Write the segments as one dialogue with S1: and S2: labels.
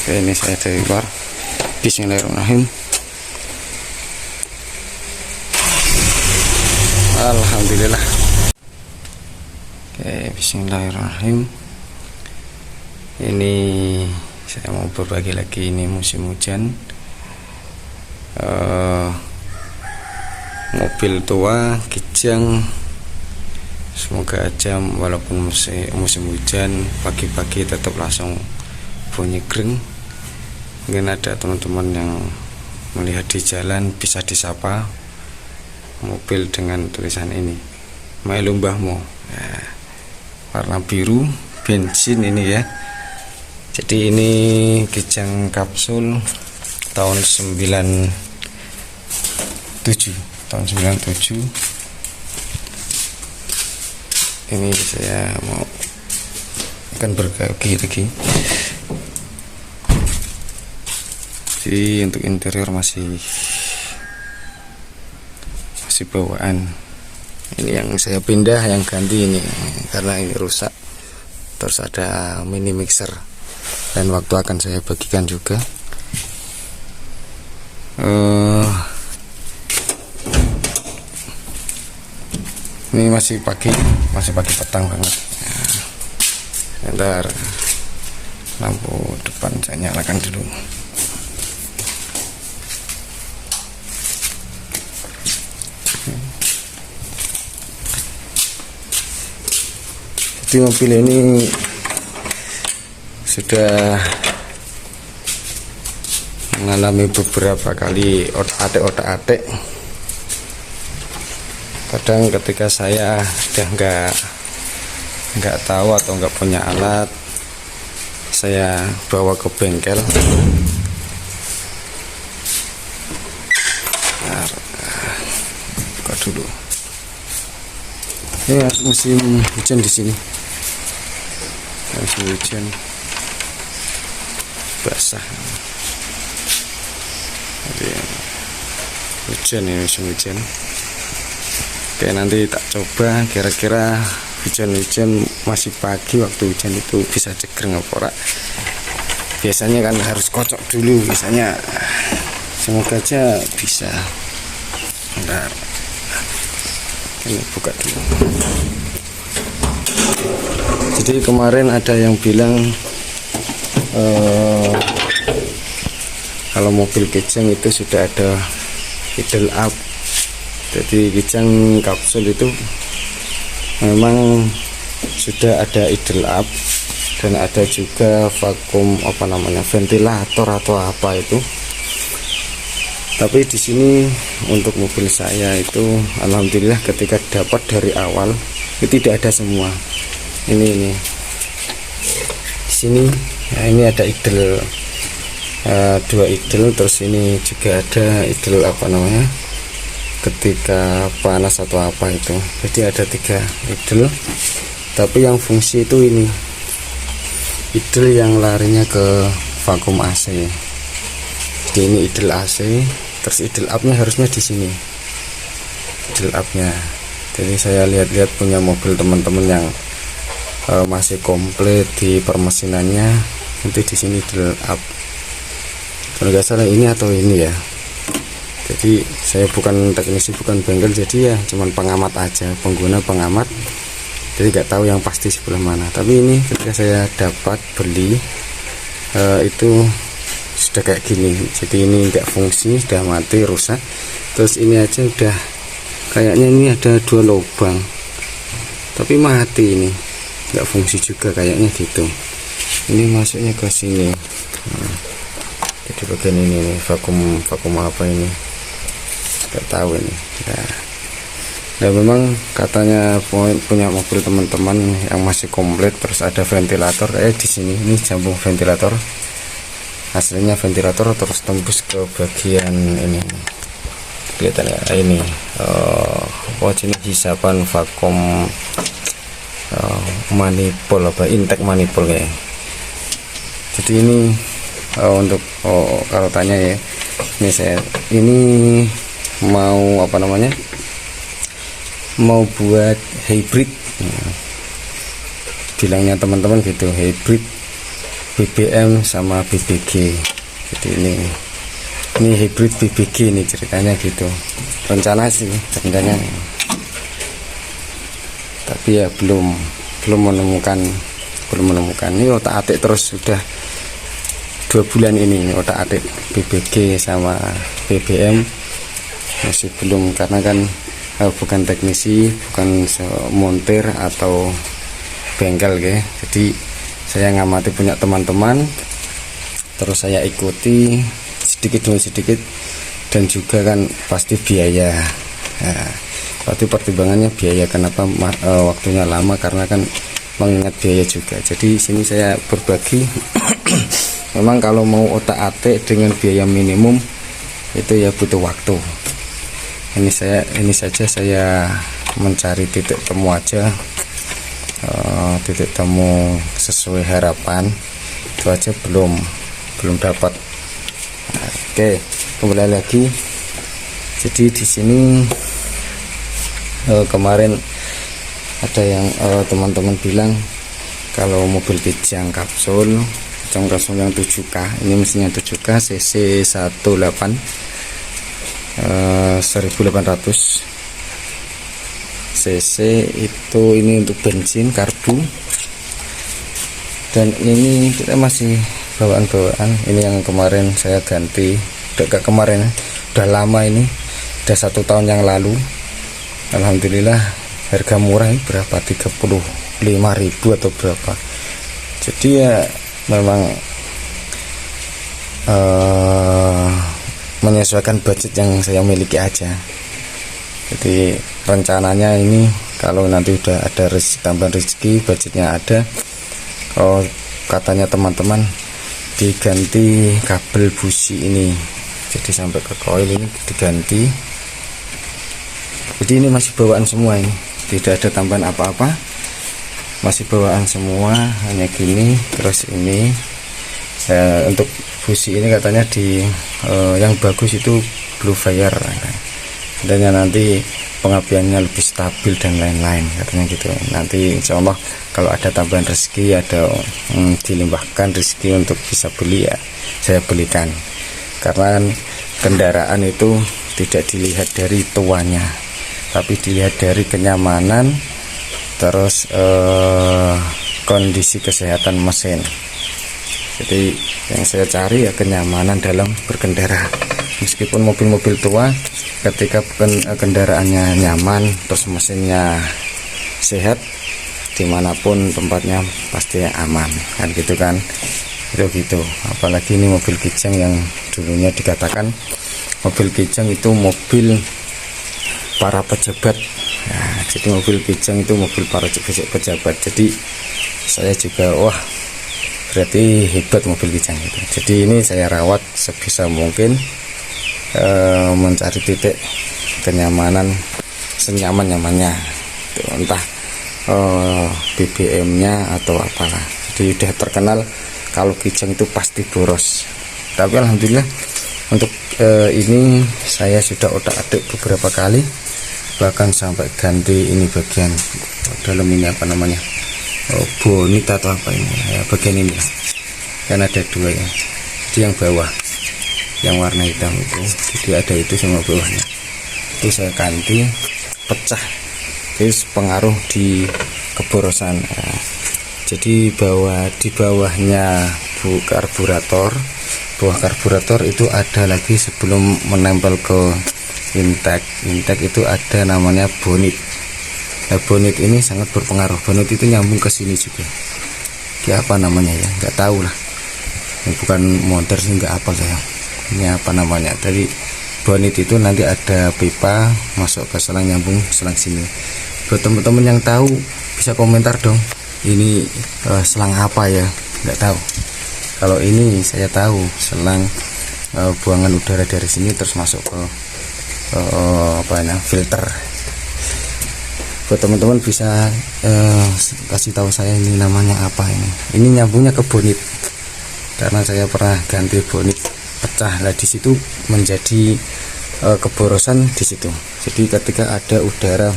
S1: Oke, ini saya dari luar. Bismillahirrahmanirrahim. Alhamdulillah. Oke, bismillahirrahmanirrahim. Ini saya mau berbagi lagi, ini musim hujan. Mobil tua kijang, semoga aja walaupun musim hujan pagi-pagi tetap langsung bunyi greng. Mungkin ada teman-teman yang melihat di jalan bisa disapa mobil dengan tulisan ini, melu mbahmu ya, warna biru bensin ini ya. Jadi ini kijang kapsul tahun 97. Ini saya mau akan berbagi lagi. Jadi untuk interior masih bawaan. Ini yang saya pindah, yang ganti ini karena ini rusak. Terus ada mini mixer, dan waktu akan saya bagikan juga. Ini masih pagi petang banget. Bentar, lampu depan saya nyalakan dulu. Jadi mobil ini sudah mengalami beberapa kali otak-atik. Kadang ketika saya sudah nggak tahu atau nggak punya alat, saya bawa ke bengkel. Buka dulu. Ya, musim hujan di sini. Musim hujan basah. Jadi, hujan ini musim hujan. Oke, nanti tak coba kira-kira hujan-hujan masih pagi, waktu hujan itu bisa cegreng apa ora. Biasanya kan harus kocok dulu biasanya. Semoga aja bisa. Bentar. Ini buka dulu. Jadi kemarin ada yang bilang kalau mobil kijang itu sudah ada idle up. Jadi kijang kapsul itu memang sudah ada idle up, dan ada juga vakum ventilator atau apa itu. Tapi di sini untuk mobil saya itu alhamdulillah ketika dapat dari awal itu tidak ada semua. Ini di sini ya, ini ada idle, 2 idle, terus ini juga ada idle ketika panas atau apa itu. Jadi ada 3 idle, tapi yang fungsi itu ini idle yang larinya ke vakum AC. Jadi ini idle AC, terus idle up-nya harusnya di sini, idle up-nya. Jadi saya lihat-lihat punya mobil teman-teman yang masih komplit di permesinannya, nanti di sini idle up. Kalau nggak salah ini atau ini ya. Jadi saya bukan teknisi, bukan bengkel, jadi ya cuman pengamat aja, pengguna pengamat. Jadi nggak tahu yang pasti sebelah mana. Tapi ini ketika saya dapat beli itu sudah kayak gini. Jadi ini nggak fungsi, sudah mati, rusak. Terus ini aja udah kayaknya ini ada 2 lubang, tapi mati, ini nggak fungsi juga kayaknya gitu. Ini masuknya ke sini. Jadi bagian ini nih, vakum apa ini nggak tahu ini ya. Dan memang katanya punya mobil teman-teman yang masih komplit, terus ada ventilator kayak di sini. Ini jambung ventilator, hasilnya ventilator terus tembus ke bagian ini, kelihatan ya, ini jenis hisapan vakum manifold intake manifold kayak. Jadi ini untuk kalau tanya ya, ini mau mau buat hybrid, bilangnya teman-teman gitu, hybrid BBM sama BBG. Jadi ini hybrid BBG ini ceritanya gitu. Rencana sih rencananya, tapi ya belum menemukan ini otak-atik terus sudah 2 bulan ini otak-atik BBG sama BBM masih belum, karena kan bukan teknisi, bukan montir atau bengkel ya. Jadi saya ngamati punya teman-teman, terus saya ikuti sedikit demi sedikit, dan juga kan pasti biaya. Nah, pasti pertimbangannya biaya. Kenapa waktunya lama? Karena kan mengingat biaya juga. Jadi sini saya berbagi. Memang kalau mau otak-atik dengan biaya minimum itu ya butuh waktu. Ini saja saya mencari titik temu aja, titik temu sesuai harapan itu aja belum dapat. Oke, kembali lagi. Jadi di sini kemarin ada yang teman-teman bilang kalau mobil Kijang kapsul yang 7K, ini mesinnya 7K cc 18 1800 cc itu, ini untuk bensin karbu, dan ini kita masih bawaan. Ini yang kemarin saya ganti, udah kemarin, udah lama, ini udah 1 tahun yang lalu. Alhamdulillah harga murah, ini berapa, 35.000 atau berapa. Jadi ya memang menyesuaikan budget yang saya miliki aja. Jadi rencananya ini kalau nanti udah ada tambahan rezeki, budgetnya ada, katanya teman-teman diganti kabel busi ini, jadi sampai ke koil ini diganti. Jadi ini masih bawaan semua, ini tidak ada tambahan apa-apa, masih bawaan semua, hanya gini. Terus ini untuk busi ini katanya yang bagus itu Blue Fire, katanya nanti pengapiannya lebih stabil dan lain-lain, katanya gitu. Nanti insya Allah kalau ada tambahan rezeki, ada dilimpahkan rezeki untuk bisa beli, ya saya belikan. Karena kendaraan itu tidak dilihat dari tuanya, tapi dilihat dari kenyamanan, terus kondisi kesehatan mesin. Jadi yang saya cari ya kenyamanan dalam berkendara. Meskipun mobil-mobil tua, ketika kendaraannya nyaman, terus mesinnya sehat, dimanapun tempatnya pasti aman, kan gitu kan. Itu gitu. Apalagi ini mobil Kijang yang dulunya dikatakan mobil Kijang itu mobil para pejabat. Nah, jadi mobil Kijang itu mobil para pejabat. Jadi saya juga wah, berarti hebat mobil Kijang itu. Jadi ini saya rawat sebisa mungkin, mencari titik kenyamanan senyaman-nyamannya, entah BBM-nya atau apalah. Jadi udah terkenal kalau Kijang itu pasti boros. Tapi alhamdulillah untuk ini saya sudah otak-atik beberapa kali, bahkan sampai ganti ini bagian dalam ini apa namanya, bonit atau apa ini ya, bagian ini kan ada 2 ya. Jadi yang bawah yang warna hitam itu, jadi ada itu sama bawahnya itu saya ganti, pecah, jadi pengaruh di keborosan. Nah, jadi di bawahnya karburator, bawah karburator itu ada lagi sebelum menempel ke intake itu ada namanya bonit. Nah, bonit ini sangat berpengaruh. Bonit itu nyambung ke sini juga. Kayak apa namanya ya, nggak tahu lah. Ini bukan monter sih, nggak apa saya. Ini apa namanya? Tadi bonit itu nanti ada pipa masuk ke selang, nyambung selang sini. Buat teman-teman yang tahu bisa komentar dong. Ini selang apa ya? Nggak tahu. Kalau ini saya tahu selang buangan udara dari sini terus masuk ke filter. Buat teman-teman bisa kasih tahu saya ini namanya apa ini. Ini nyambungnya ke bonit. Karena saya pernah ganti bonit pecah lah, di situ menjadi keborosan di situ. Jadi ketika ada udara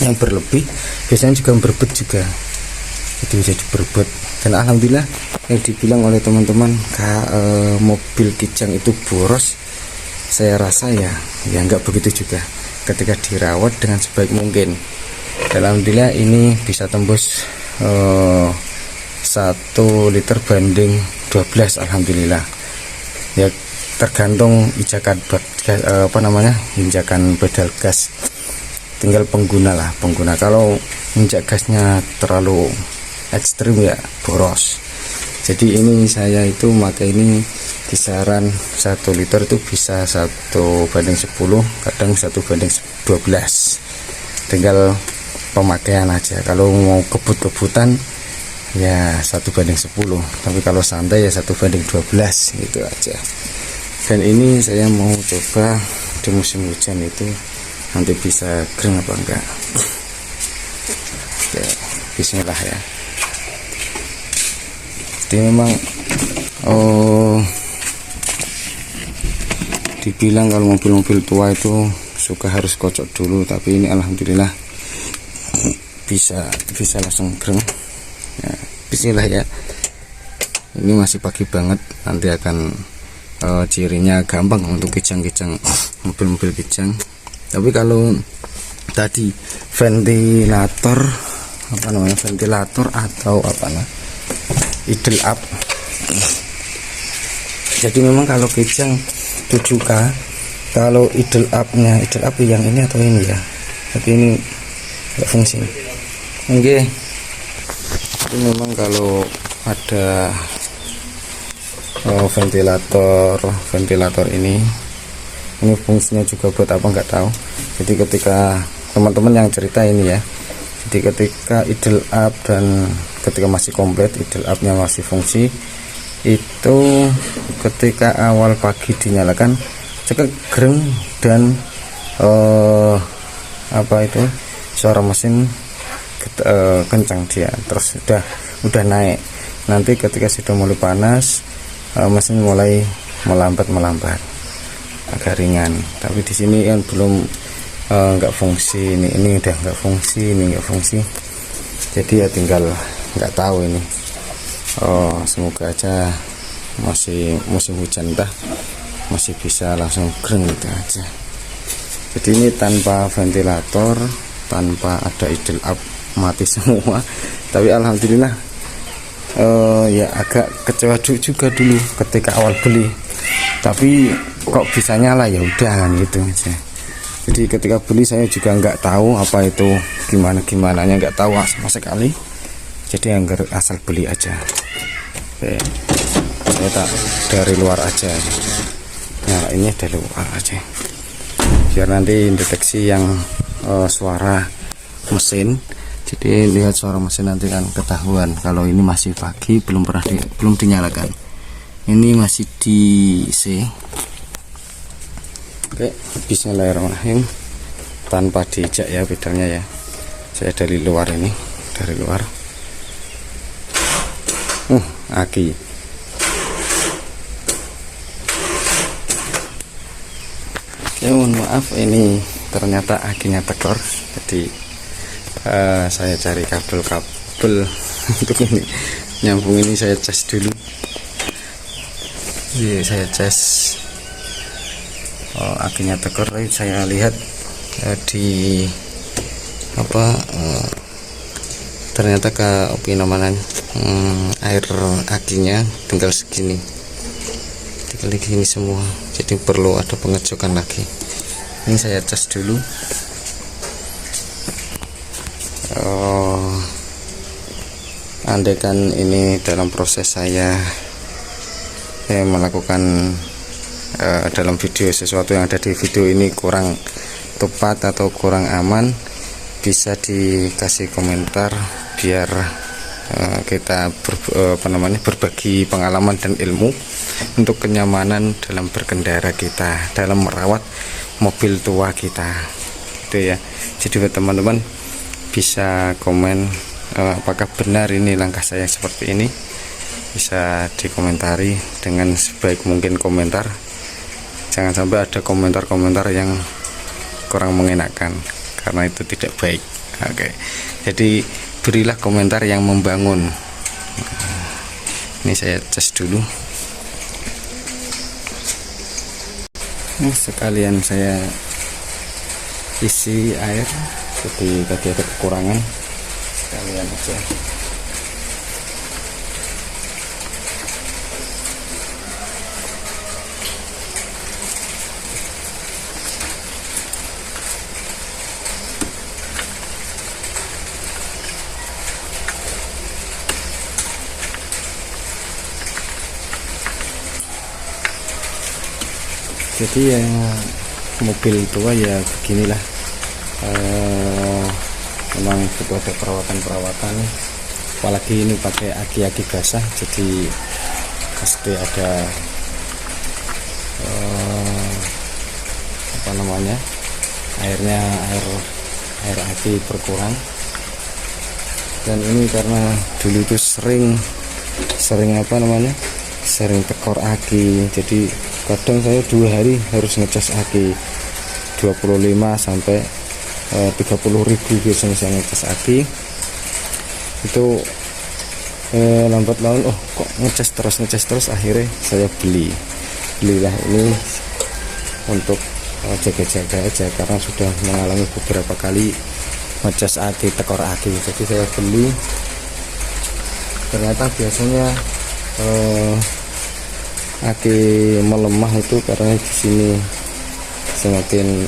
S1: yang berlebih, biasanya juga berbet juga. Itu jadi berbet. Dan alhamdulillah yang dibilang oleh teman-teman mobil Kijang itu boros, saya rasa ya nggak begitu juga ketika dirawat dengan sebaik mungkin. Alhamdulillah ini bisa tembus 1 liter banding 12, alhamdulillah ya, tergantung injakan injakan pedal gas, tinggal pengguna. Kalau injak gasnya terlalu ekstrim ya boros. Jadi ini saya itu pakai ini kisaran 1 liter itu bisa 1 banding 10, kadang 1 banding 12, tinggal pemakaian aja. Kalau mau kebut-kebutan ya 1 banding 10, tapi kalau santai ya 1 banding 12 gitu aja. Dan ini saya mau coba di musim hujan itu nanti bisa kering apa enggak. Oke, bismillah ya. Jadi memang dibilang kalau mobil-mobil tua itu suka harus kocok dulu, tapi ini alhamdulillah bisa langsung kering ya. Bismillah ya, ini masih pagi banget, nanti akan cirinya gampang untuk kijang-kijang, mobil-mobil kijang. Tapi kalau tadi ventilator atau idle up, jadi memang kalau kijang 7K, kalau idle up yang ini atau ini ya, tapi ini nggak fungsi. Oke, itu memang kalau ada ventilator ini fungsinya juga buat apa nggak tahu. Jadi ketika teman-teman yang cerita ini ya, jadi ketika idle up dan ketika masih komplit, idle up-nya masih fungsi, itu ketika awal pagi dinyalakan cekek gereng dan suara mesin kencang dia, terus udah naik. Nanti ketika sudah mulai panas, mesin mulai melambat agak ringan. Tapi di sini kan belum nggak fungsi, ini udah nggak fungsi, jadi ya tinggal nggak tahu ini. Semoga aja masih musim hujan, masih bisa langsung kering gitu aja. Jadi ini tanpa ventilator, tanpa ada idle up, mati semua. Tapi alhamdulillah ya agak kecewa juga dulu ketika awal beli, tapi kok bisa nyala, ya udah kan gitu aja. Jadi ketika beli saya juga nggak tahu apa itu gimana nya, nggak tahu sama sekali. Jadi asal beli aja. Oke, saya tak dari luar aja, nyalainnya dari luar aja, biar nanti deteksi yang suara mesin. Jadi lihat suara mesin nanti kan ketahuan. Kalau ini masih pagi, belum dinyalakan. Ini masih di C. Oke, bismillahirrahmanirrahim. Tanpa diinjak ya pedalnya ya. Saya dari luar ini, dari luar. Aki. Oke, mohon maaf, ini ternyata akinya tekor. Jadi saya cari kabel untuk ini nyambung. Ini saya cas dulu. Jadi saya cas akinya tekor. Saya lihat di ternyata air akinya tinggal segini, semua, jadi perlu ada pengecokan lagi. Ini saya cas dulu. Andaikan ini dalam proses saya melakukan dalam video, sesuatu yang ada di video ini kurang tepat atau kurang aman, bisa dikasih komentar biar kita berbagi pengalaman dan ilmu untuk kenyamanan dalam berkendara kita, dalam merawat mobil tua kita, itu ya. Jadi buat teman-teman bisa komen apakah benar ini langkah saya seperti ini, bisa dikomentari dengan sebaik mungkin komentar. Jangan sampai ada komentar-komentar yang kurang mengenakan, karena itu tidak baik. Oke, jadi berilah komentar yang membangun, Ini saya cas dulu. Sekalian saya isi air, jadi tadi ada kekurangan, sekalian aja. Jadi ya mobil tua ya beginilah, memang butuh ada perawatan, apalagi ini pakai aki-aki basah, jadi pasti ada air aki berkurang. Dan ini karena dulu itu sering tekor aki, jadi kadang saya 2 hari harus ngecas aki 25 sampai 30.000 biasanya saya ngecas aki. Itu lambat laun kok ngecas terus, akhirnya saya belilah ini untuk jaga-jaga aja, karena sudah mengalami beberapa kali ngecas aki, tekor aki. Jadi saya beli, ternyata biasanya aki melemah itu karena di sini semakin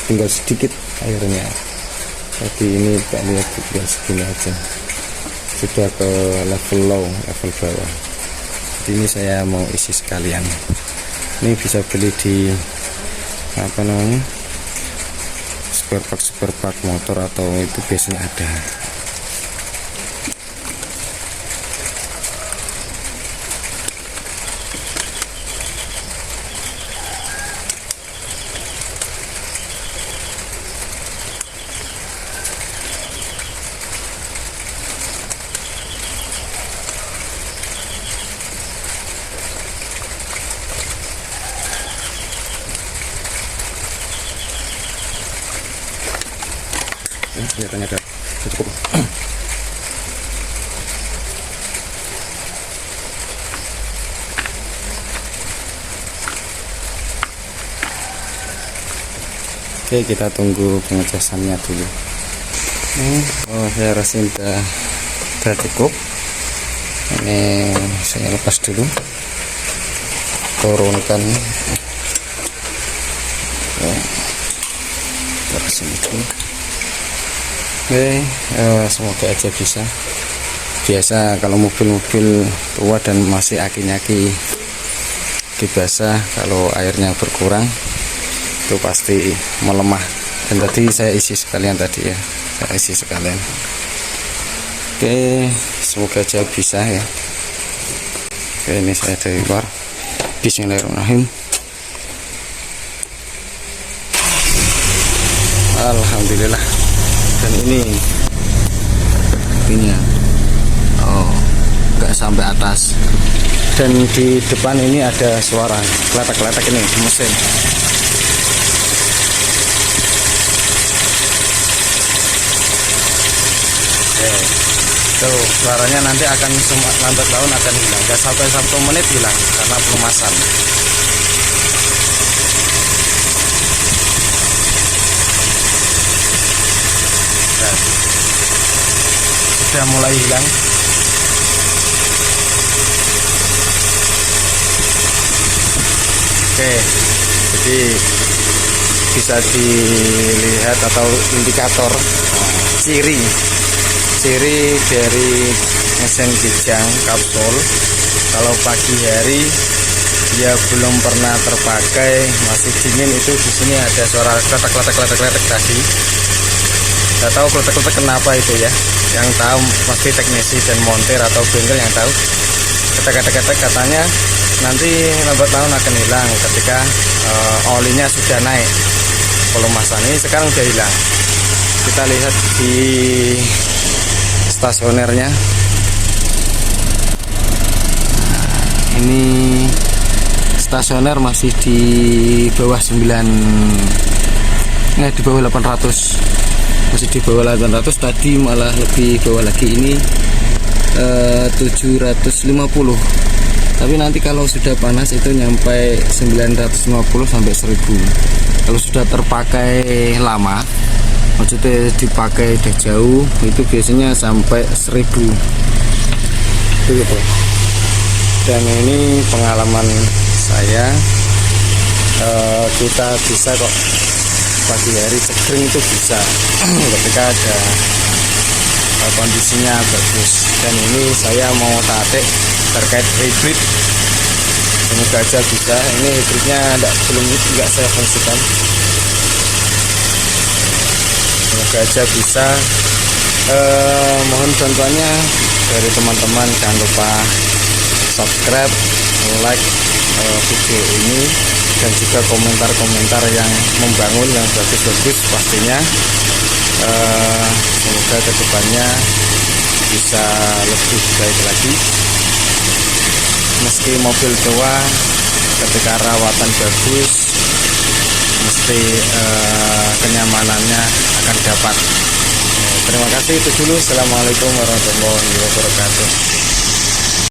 S1: tinggal sedikit airnya. Jadi ini tak lihat tinggal segini aja, sudah ke level bawah. Jadi ini saya mau isi sekalian. Ini bisa beli di spare part motor, atau itu biasanya ada. Kelihatannya ada cukup. Oke, kita tunggu pengecasannya dulu. Saya rasa udah cukup. Ini saya lepas dulu, turunkan. Kita sini dulu. Oke, semoga aja bisa. Biasa kalau mobil-mobil tua dan masih aki-aki basah, kalau airnya berkurang itu pasti melemah. Dan tadi saya isi sekalian tadi ya, Oke, semoga aja bisa ya. Oke, ini saya dari luar. Bismillahirrahmanirrahim. Alhamdulillah. Dan ini nggak sampai atas, dan di depan ini ada suara kletak-kletak, ini mesin. Tuh suaranya nanti akan lambat laun akan hilang, nggak sampai 1 menit hilang karena pelumasan. Sudah mulai hilang. Oke, jadi bisa dilihat atau indikator ciri dari mesin kijang kapsul. Kalau pagi hari dia belum pernah terpakai, masih dingin, itu di sini ada suara kletak tadi. Tidak tahu kletak kenapa itu ya. Yang tahu pasti teknisi dan montir atau bengkel yang tahu. Kata-kata katanya nanti lambat laun akan hilang ketika olinya sudah naik. Pelumasan ini sekarang sudah hilang. Kita lihat di stasionernya. Ini stasioner masih di bawah 800, masih di bawah 800. Tadi malah lebih bawah lagi, ini 750, tapi nanti kalau sudah panas itu nyampe 950 sampai 1000. Kalau sudah terpakai lama, maksudnya dipakai udah jauh, itu biasanya sampai 1000 begitu. Dan ini pengalaman saya, kita bisa kok pagi hari sekring itu bisa ketika ada kondisinya bagus. Dan ini saya mau tatik terkait hybrid, semoga aja bisa. Ini hybridnya nggak saya fungsikan, semoga aja bisa. Mohon bantuannya dari teman-teman, jangan lupa subscribe, like video ini, dan juga komentar-komentar yang membangun, yang bagus-bagus pastinya. Semoga kedepannya bisa lebih baik lagi. Meski mobil tua, ketika rawatan bagus, mesti kenyamanannya akan dapat. Terima kasih, itu dulu. Assalamualaikum warahmatullahi wabarakatuh.